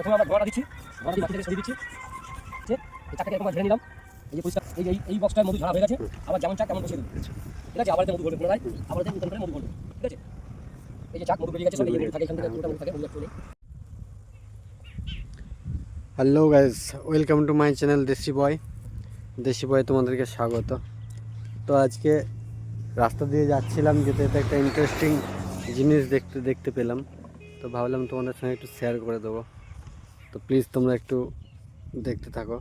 প্রথমে আমরা ধোঁয়াটা দিচ্ছি, ধোঁয়াটা দিয়ে মাটি থেকে সরিয়ে দিচ্ছি, ঠিক আছে? এই চাকটাকে এরকম ঝেড়ে নিলাম, এই যে পরিষ্কার এই বক্সটায় মধু ঝাড়া হয়ে গেছে, আবার যেমন চাক তেমন বসিয়ে দেবো, ঠিক আছে? আবার মধু ভরবে পুনরায়, আবার নতুন করে মধু ভরবে, ঠিক আছে? এই যে চাক মধু বেরিয়ে গেছে, সব এই মধু থাকে, এখান থেকে পুরোটা মধু থাকে, মধু একটু নেই। Hello guys, welcome to my channel দেশি বয় তোমাদেরকে স্বাগত। তো আজকে রাস্তা দিয়ে যাচ্ছিলাম, যেতে যেতে একটা ইন্টারেস্টিং জিনিস দেখতে পেলাম, তো ভাবলাম তোমাদের সঙ্গে একটু শেয়ার করে দেবো। তো প্লিজ তোমরা একটু দেখতে থাকো।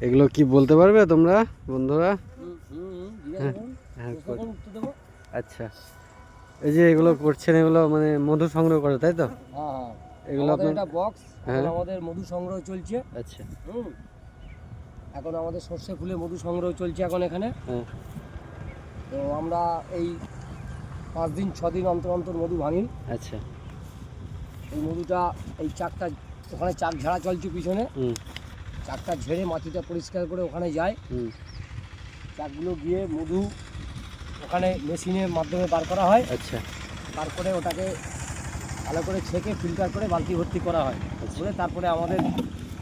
এগুলো কি বলতে পারবে তোমরা বন্ধুরা? হ্যাঁ, আচ্ছা, এই যে এগুলো করছেন, এগুলো মানে মধু সংগ্রহ করে, তাই তো? হ্যাঁ, এগুলো আমাদের এটা বক্স, হ্যাঁ, আমাদের মধু সংগ্রহ চলছে। আচ্ছা, এখন আমাদের সর্ষে ফুলে মধু সংগ্রহ চলছে এখন এখানে। হ্যাঁ, তো আমরা এই 5 দিন 6 দিন অন্তর অন্তর মধু ভাঙি। আচ্ছা, এই মধুটা, এই চাকটা ওখানে চাক ঝাড়া চলছে পিছনে, চাকটা ঝেড়ে মাটিটা পরিষ্কার করে ওখানে যায়, চাকগুলো গিয়ে মধু ওখানে মেশিনের মাধ্যমে বার করা হয়। আচ্ছা, বার করে ওটাকে ভালো করে ছেঁকে ফিল্টার করে বালতি ভর্তি করা হয়, করে তারপরে আমাদের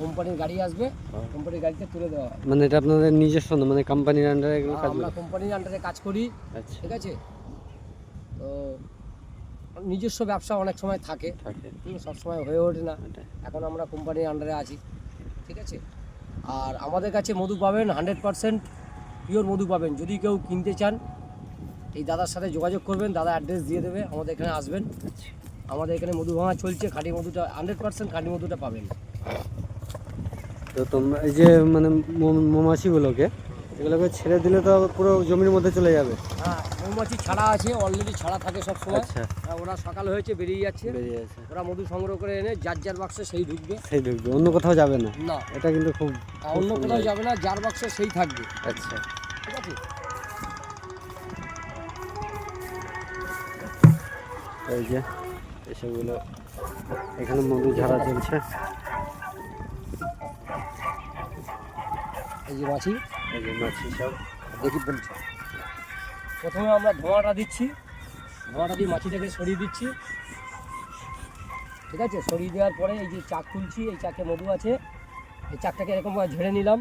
কোম্পানির গাড়ি আসবে, কোম্পানির গাড়িতে তুলে দেওয়া হয়। মানে এটা আপনাদের নিজস্ব না, মানে কোম্পানির আন্ডারে এগুলো কাজ? আমরা কোম্পানির আন্ডারে কাজ করি, আচ্ছা, ঠিক আছে? তো নিজস্ব ব্যবসা অনেক সময় থাকে, সব সময় হয়ে ওঠে না। এখন আমরা কোম্পানির আন্ডারে আছি, ঠিক আছে? আর আমাদের কাছে মধু পাবেন 100% পিওর মধু পাবেন। যদি কেউ কিনতে চান, এই দাদার সাথে যোগাযোগ করবেন, দাদা অ্যাড্রেস দিয়ে দেবে, আমাদের এখানে আসবেন। আমাদের এখানে মধু ভাঙা চলছে, খাঁটি মধুটা 100% খাঁটি মধুটা পাবেন। তো তোমরা এই যে মানে মৌমাছিগুলোকে এগুলোকে ছেড়ে দিলে তো পুরো জমির মধ্যে চলে যাবে? হ্যাঁ, মৌমাছি ছাড়া আছে, অলরেডি ছাড়া থাকে সব সময়। আচ্ছা, ওরা সকাল হয়েছে বেরিয়ে যাচ্ছে, ওরা মধু সংগ্রহ করে এনে যার বাক্সে সেই ঢুকবে, অন্য কোথাও যাবে না? না, এটা কিন্তু খুব অন্য কোথাও যাবে না, যার বাক্সে সেই থাকবে। আচ্ছা, ঠিক আছে? এই যে এসবগুলো এখানে মধু ঝাড়া চলছে। এই যে মাছি, সব দেখি বলছে। প্রথমে আমরা ধোঁয়াটা দিচ্ছি, ধোঁয়াটা দিয়ে মাছিটাকে সরিয়ে দিচ্ছি, ঠিক আছে? সরিয়ে দেওয়ার পরে এই যে চাক তুলছি, এই চাকে মধু আছে, এই চাকটাকে এরকম ঝেড়ে নিলাম,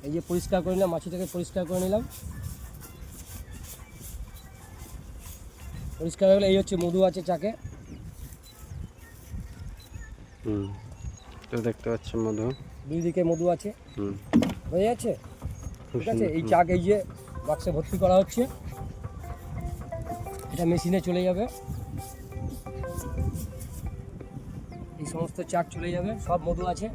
এই যে পরিষ্কার করে নিলাম, মাছিটাকে পরিষ্কার করে নিলাম। পরিষ্কার হয়ে গেলে এই হচ্ছে মধু আছে চাকে। তো দেখতে পাচ্ছ মধু, দুই দিকে মধু আছে, হয়ে যাচ্ছে, ঠিক আছে? এই চাক এই যে বাক্সে ভর্তি করা হচ্ছে, এটা মেশিনে চলে যাবে, এই সমস্ত চাক চলে যাবে, সব মধু আছে।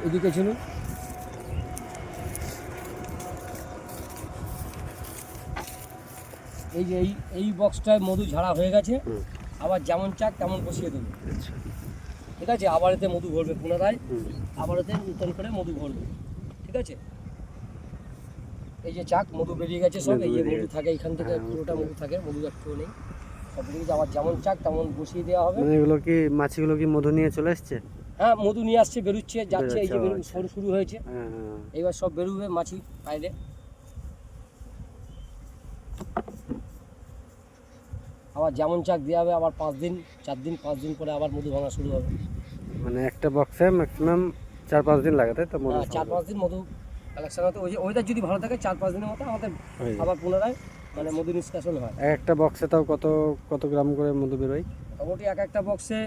এদিকে ছিল এই যে এই বক্সটায় মধু ঝাড়া হয়ে গেছে, আবার যেমন চাক তেমন বসিয়ে দেবো, ঠিক আছে? আবার এতে মধু ভরবে পুনরায়, আবার এতে নতুন করে মধু ভরবে, ঠিক আছে? এই যে চাক মধু বেরিয়ে গেছে সব, এই যে মধু থাকে এখান থেকে, পুরোটা মধু থাকে, মধু একটু নেই, সব বেরিয়ে আবার যেমন চাক তেমন বসিয়ে দেওয়া হবে। এগুলো কি মাছিগুলো কি মধু নিয়ে চলে এসছে? হ্যাঁ, মধু নিয়ে আসছে, বেরোচ্ছে, যাচ্ছে, এই যে শুরু হয়েছে, এইবার সব বেরোবে মাছি বাইরে। আবার যেমন চাক দেওয়া হবে, আবার 5 দিন 4 দিন 5 দিন পরে আবার মধু ভাঙা শুরু হবে। মানে একটা বক্সে ম্যাক্সিমাম 4-5 দিন লাগে, তাই তো? 4-5 দিন মধু কালেকশন হতে, ওই যে ওয়েদার যদি ভালো থাকে 4-5 দিনের মতো আমাদের আবার পুনরায় মানে মধু নিষ্কাশন হয়। একটা বক্সে তাও কত গ্রাম করে মধু বেরোয়? মোটামুটি একটা বক্সে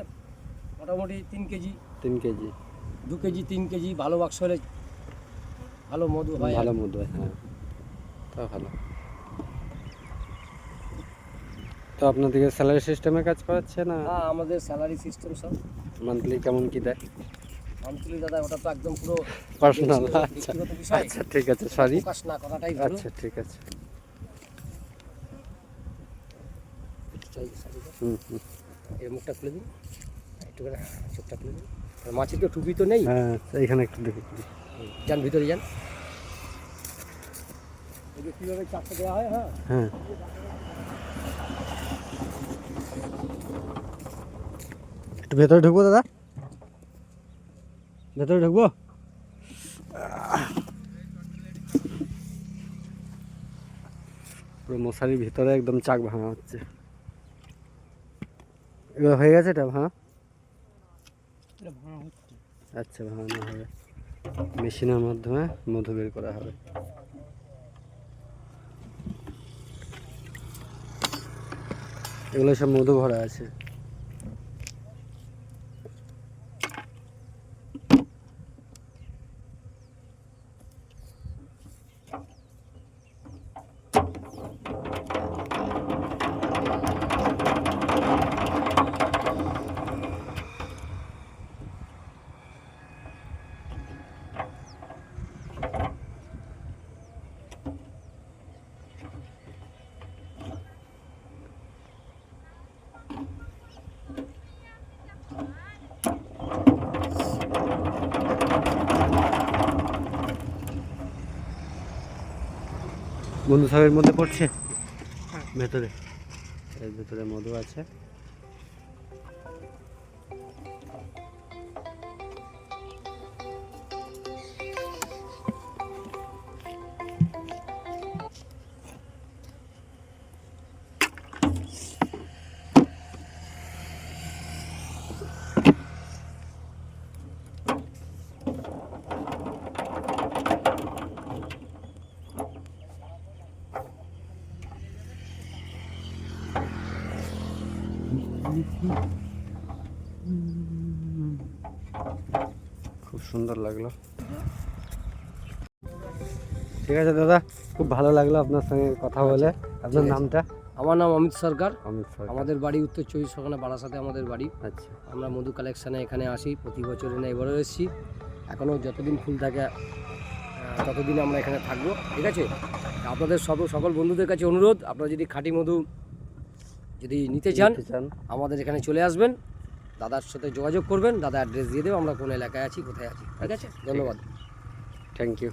মোটামুটি 3 কেজি, 2 কেজি 3 কেজি, ভালো বাক্স হলে ভালো মধু হয়, ভালো মধু হয়। হ্যাঁ, তা ভালো। তো আপনাদেরকে স্যালারি সিস্টেমে কাজ করাচ্ছে না হ্যাঁ, আমাদের স্যালারি সিস্টেম সব মান্থলি কেমন কি দেয়? মান্থলি দাদা, ওটা তো একদম পুরো পার্সোনাল। আচ্ছা ব্যক্তিগত বিষয়। আচ্ছা ঠিক আছে, সরি। প্রকাশ না করাটাই ভালো। আচ্ছা ঠিক আছে। এই শাড়িটা, হুম হুম। এর মুখটা খুলে দিন, একটু করে চোখটা খুলে দিন। আর মাছের তো টুপি তো নেই। হ্যাঁ এইখানে একটু দেখি। যান ভিতরে যান। এই যে কীভাবে চারটে দেওয়া হয়। হ্যাঁ, হ্যাঁ একটু ভেতরে ঢুকবো দাদা, ভেতরে ঢুকবো। পুরো মশারির ভিতরে একদম চাক ভাঙা হচ্ছে। এগুলো হয়ে গেছে এটা ভাঙা? এটা ভাঙা হচ্ছে। আচ্ছা, ভাঙানো হবে, মেশিনের মাধ্যমে মধু বের করা হবে। এগুলো সব মধু ভরা আছে। বন্ধু সাহেবের মধ্যে পড়ছে ভেতরে, এর ভেতরে মধু আছে। খুব সুন্দর লাগলো। ঠিক আছে দাদা, খুব ভালো লাগলো আপনার সঙ্গে কথা বলে। আপনার নামটা? আমার নাম অমিত সরকার। অমিত সরকার। আমাদের বাড়ি উত্তর 24 পরগনা, বারাসাতে আমাদের বাড়ি। আচ্ছা আমরা মধু কালেকশানে এখানে আসি প্রতি বছর, না এবারও এসেছি। এখনও যতদিন ফুল থাকে ততদিন আমরা এখানে থাকবো। ঠিক আছে, আপনাদের সকল বন্ধুদের কাছে অনুরোধ, আপনারা যদি খাঁটি মধু যদি নিতে চান আমাদের এখানে চলে আসবেন, দাদার সাথে যোগাযোগ করবেন, দাদা অ্যাড্রেস দিয়ে দেবে আমরা কোন এলাকায় আছি, কোথায় আছি। ঠিক আছে, ধন্যবাদ। Thank you.